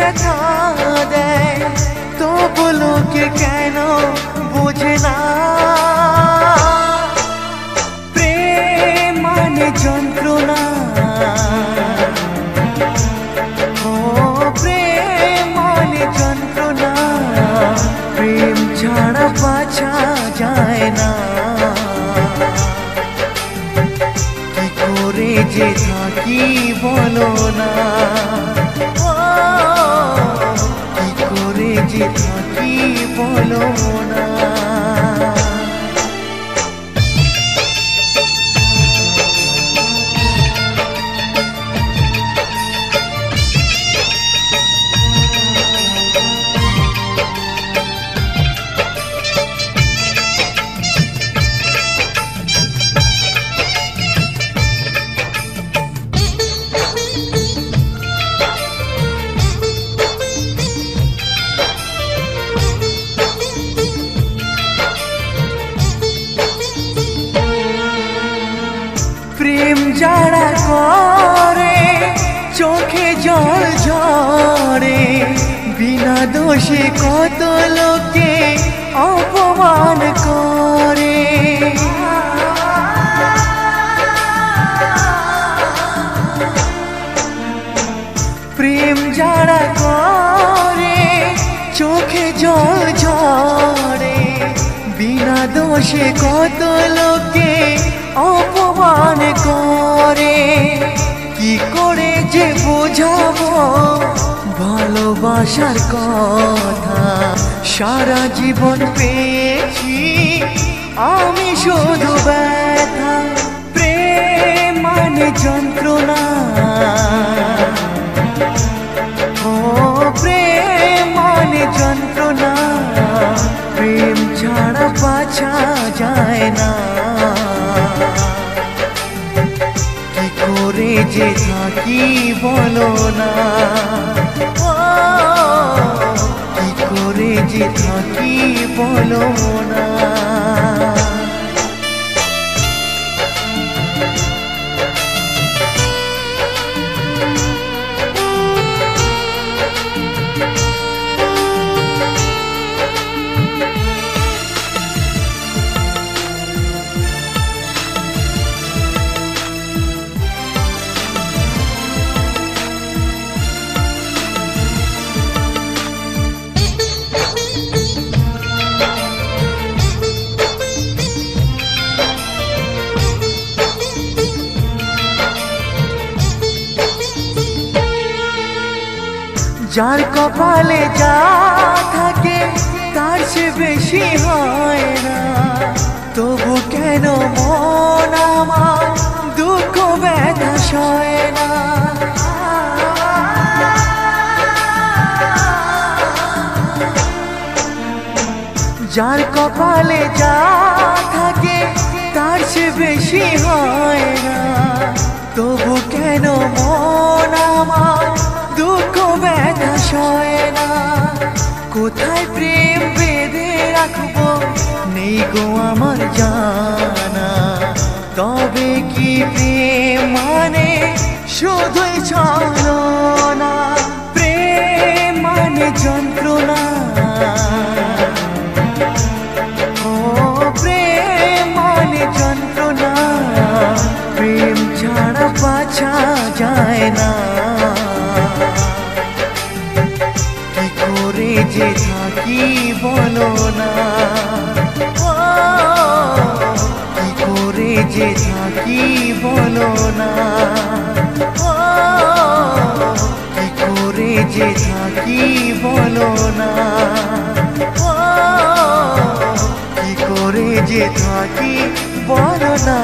ব্যথা দেয় তবু লোকে কেন বোঝে না প্রেম মানে যন্ত্রণা ও প্রেম মানে যন্ত্রণা প্রেম ছাড়া বাঁচা যায় না কি করে যে থাকি বলো না কি করে যে থাকি বলো না প্রেম যারা করে চোখে জল ঝরে বিনা দোষে কত লোকে অপমান করে প্রেম যারা করে চোখে জল ঝরে বিনা দোষে কত লোকে অপমান করে কি করে যে বোঝাবো ভালোবাসার কথা সারা জীবন পেয়েছি আমি শুধু ব্যথা প্রেম মানে যন্ত্রণা ও প্রেম মানে যন্ত্রণা প্রেম ছাড়া বাঁচা যায় না কি করে যে থাকি বলো না কি করে যে থাকি বলো না যার কপালে যা থাকে তার সে বেশি হয় না তবু কেন মন আমার দুঃখ ব্যথা সয় না যার কপালে যা থাকে তার সে বেশি হয় না তবু কেন মন আমার দুঃখ ব্যথা সয় না কোথায় প্রেম বেঁধে রাখবো নেই গো আমার জানা তবে কি প্রেম মানে শুধুই ছলনা প্রেম মানে যন্ত্রণা ও প্রেম মানে যন্ত্রণা প্রেম ছাড়া বাঁচা যায় না কি করে যে থাকি বলো না কি করে যে থাকি বলো না কি করে যে থাকি বলো না কি করে যে থাকি বলো না।